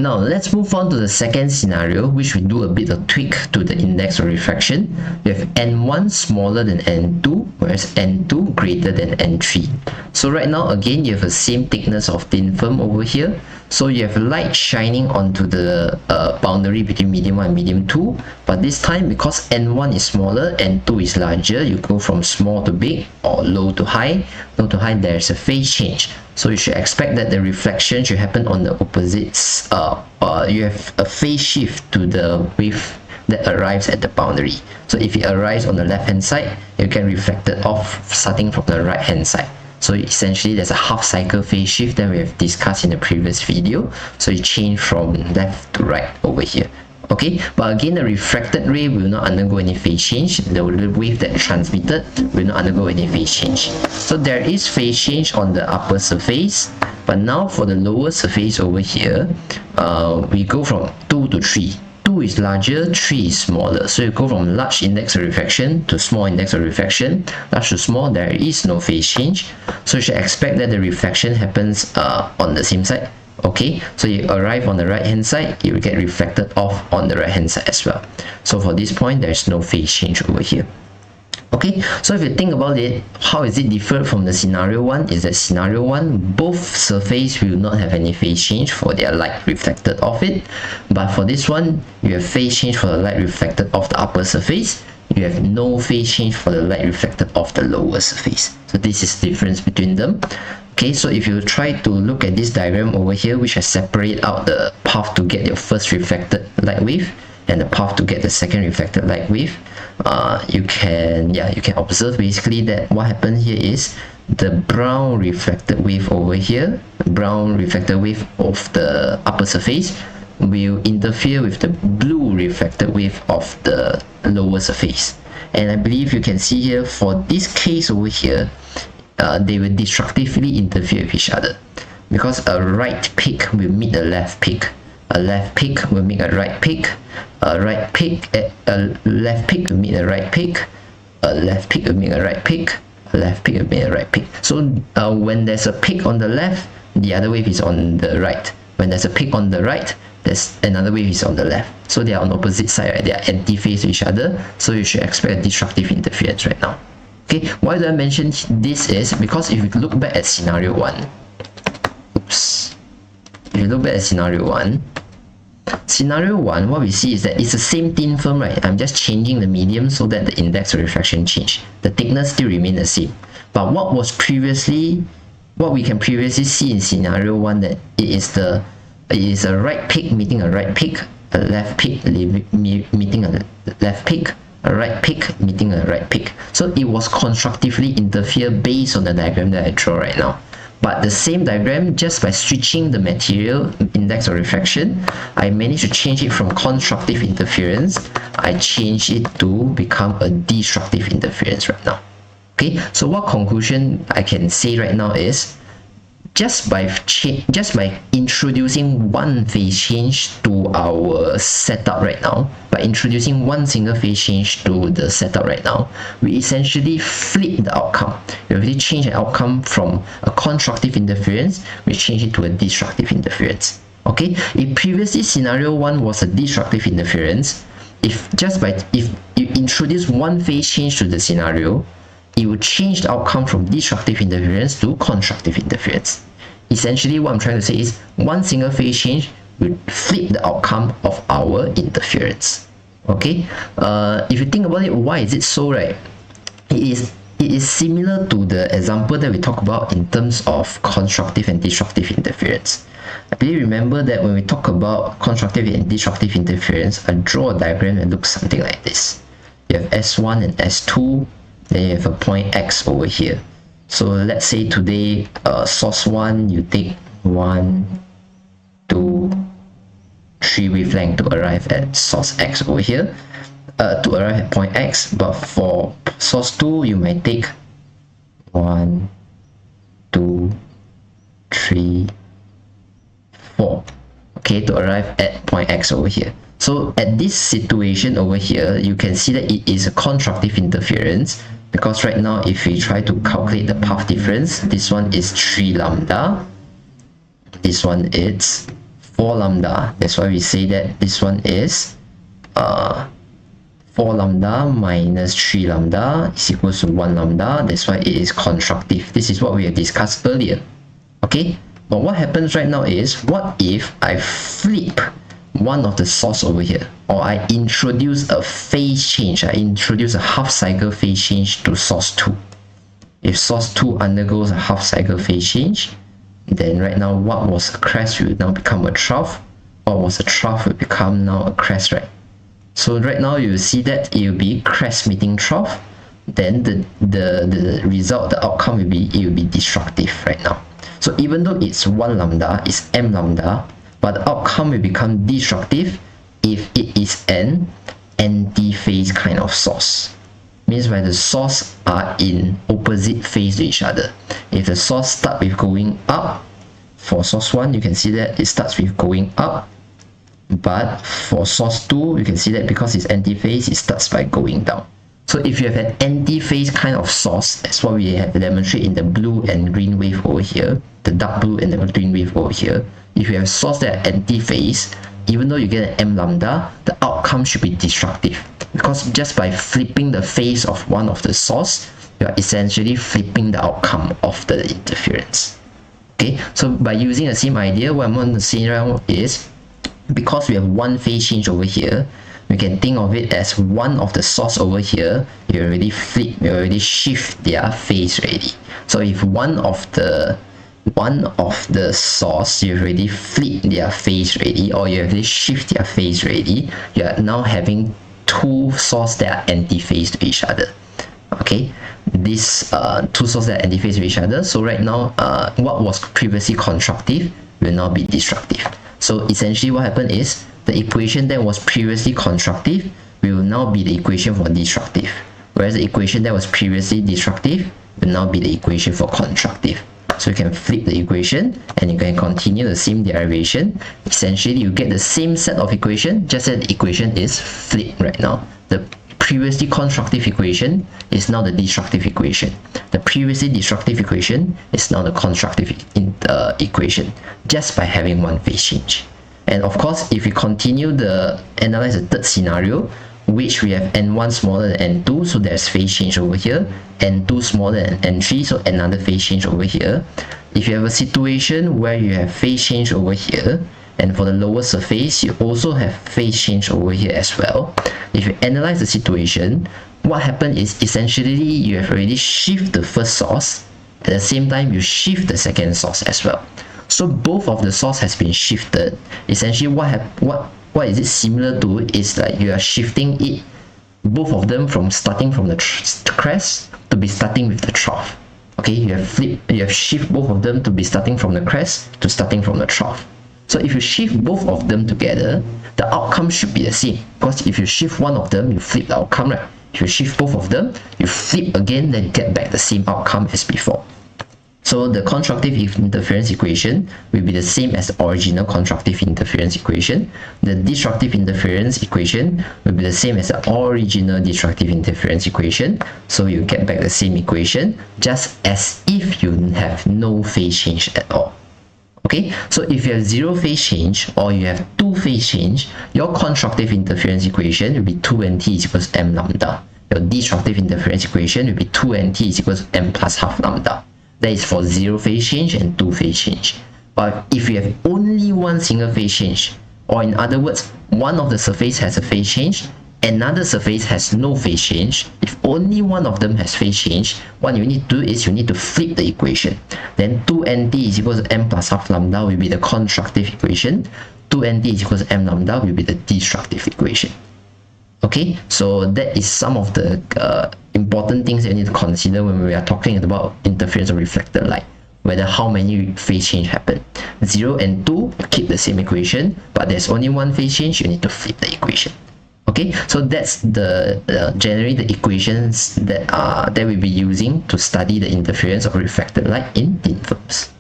Now let's move on to the second scenario, which we do a bit of tweak to the index of refraction. We have n1 smaller than n2, whereas n2 greater than n3. So right now, again, you have the same thickness of thin film over here. So you have light shining onto the boundary between medium 1 and medium 2. But this time, because n1 is smaller, n2 is larger, you go from small to big or low to high. Low to high, there is a phase change. So you should expect that the reflection should happen on the opposites. You have a phase shift to the wave that arrives at the boundary. So if it arrives on the left hand side, you get reflected off starting from the right hand side. So essentially there's a half cycle phase shift that we have discussed in the previous video. So you change from left to right over here. Okay, but again, the refracted ray will not undergo any phase change. The wave that transmitted will not undergo any phase change. So there is phase change on the upper surface, but now for the lower surface over here, we go from 2 to 3. 2 is larger, 3 is smaller. So you go from large index of refraction to small index of refraction. Large to small, there is no phase change. So you should expect that the reflection happens on the same side. Okay, so you arrive on the right hand side, you will get reflected off on the right hand side as well. So for this point, there is no phase change over here. Okay, so if you think about it, how is it different from the scenario 1? Is that scenario 1, both surface will not have any phase change for their light reflected off it. But for this one, you have phase change for the light reflected off the upper surface. You have no phase change for the light reflected off the lower surface. So this is the difference between them. Okay, so if you try to look at this diagram over here, which has separate out the path to get your first reflected light wave and the path to get the second reflected light wave, you can observe basically that what happened here is the brown reflected wave over here, brown reflected wave of the upper surface will interfere with the blue reflected wave of the lower surface. And I believe you can see here for this case over here, they will destructively interfere with each other, because a right peak will meet a left peak, a left peak will meet a right peak, a left peak will meet a right peak, a left peak will meet a right peak, a left peak will meet a right peak. So when there's a peak on the left, the other wave is on the right. When there's a peak on the right, there's another wave is on the left. So they are on opposite side, right? They are anti-phase to each other. So you should expect a destructive interference right now. Okay, why do I mention this is because if you look back at scenario 1, if you look back at scenario 1, what we see is that it's the same thin film, right? I'm just changing the medium so that the index of refraction change. The thickness still remain the same. But what we can previously see in scenario 1, that it is a right peak meeting a right peak, a left peak meeting a left peak, a right peak meeting a right peak. So it was constructively interfere based on the diagram that I draw right now. But the same diagram, just by switching the material index of refraction, I managed to change it from constructive interference. I changed it to become a destructive interference right now. Okay, so what conclusion I can say right now is, just by introducing one phase change to our setup right now, by introducing one single phase change to the setup right now, we essentially flip the outcome. We already changed the outcome from a constructive interference, we change it to a destructive interference. Okay, if previously scenario 1 was a destructive interference, if you introduce one phase change to the scenario, it will change the outcome from destructive interference to constructive interference. Essentially, what I'm trying to say is one single phase change will flip the outcome of our interference. Okay, if you think about it, why is it so, right? It is similar to the example that we talk about in terms of constructive and destructive interference. I believe remember that when we talk about constructive and destructive interference, I draw a diagram that looks something like this. You have S1 and S2. Then you have a point X over here. So let's say today, source 1, you take 1, 2, 3 wavelength to arrive at source X over here, to arrive at point X. But for source 2, you might take 1, 2, 3, 4, okay, to arrive at point X over here. So at this situation over here, you can see that it is a constructive interference, because right now if we try to calculate the path difference, this one is 3 lambda, this one is 4 lambda. That's why we say that this one is 4 lambda minus 3 lambda is equals to 1 lambda. That's why it is constructive. This is what we have discussed earlier. Okay, but what happens right now is, what if I flip one of the source over here, or I introduce a phase change, I introduce a half cycle phase change to source 2. If source 2 undergoes a half cycle phase change, then right now what was a crest will now become a trough. What was a trough will become now a crest, right? So right now you will see that it will be crest meeting trough. Then the result, the outcome will be, it will be destructive right now. So even though it's 1 lambda, it's m lambda, but the outcome will become destructive if it is an anti-phase kind of source. Means when the source are in opposite phase to each other. If the source starts with going up, for source 1 you can see that it starts with going up, but for source 2 you can see that because it's anti-phase, it starts by going down. So if you have an anti-phase kind of source, that's what we have demonstrated in the blue and green wave over here, the dark blue and the green wave over here. If you have a source that are anti-phase, even though you get an m lambda, the outcome should be destructive, because just by flipping the phase of one of the source, you are essentially flipping the outcome of the interference. Okay, so by using the same idea, what I'm going to say now is, because we have one phase change over here, we can think of it as one of the source over here, you already flip, you already shift their phase already. So if one of the source, you already flip their phase already, or you already shift their phase already, you are now having two sources that are anti-phase to each other. Okay, these two sources that are anti-phase to each other. So right now, what was previously constructive will now be destructive. So essentially what happened is, the equation that was previously constructive will now be the equation for destructive, whereas the equation that was previously destructive will now be the equation for constructive. So you can flip the equation and you can continue the same derivation. Essentially you get the same set of equation, just that the equation is flipped right now. The previously constructive equation is now the destructive equation. The previously destructive equation is now the constructive equation, just by having one phase change. And of course, if we continue the analyze the third scenario, which we have n1 smaller than n2, so there's phase change over here, n2 smaller than n3, so another phase change over here. If you have a situation where you have phase change over here, and for the lower surface you also have phase change over here as well, if you analyze the situation, what happened is essentially you have already shifted the first source, at the same time you shift the second source as well. So both of the source has been shifted. Essentially what is it similar to is like you are shifting it, both of them, from starting from the crest to be starting with the trough. Okay, you have shift both of them to be starting from the crest to starting from the trough. So if you shift both of them together, the outcome should be the same, because if you shift one of them, you flip the outcome, right? If you shift both of them, you flip again, then get back the same outcome as before. So the constructive interference equation will be the same as the original constructive interference equation. The destructive interference equation will be the same as the original destructive interference equation. So you get back the same equation, just as if you have no phase change at all. Okay, so if you have zero phase change or you have two phase change, your constructive interference equation will be 2nt is equals to m lambda. Your destructive interference equation will be 2nt is equals to m plus half lambda. That is for zero phase change and two phase change. But if you have only one single phase change, or in other words, one of the surface has a phase change, another surface has no phase change, if only one of them has phase change, what you need to do is you need to flip the equation. Then 2nt is equals to m plus half lambda will be the constructive equation, 2nt is equals to m lambda will be the destructive equation. Okay, so that is some of the important things that you need to consider when we are talking about interference of reflected light, whether how many phase change happen. 0 and 2 keep the same equation, but there's only one phase change, you need to flip the equation. Okay, so that's the generally the equations that we'll be using to study the interference of reflected light in thin films.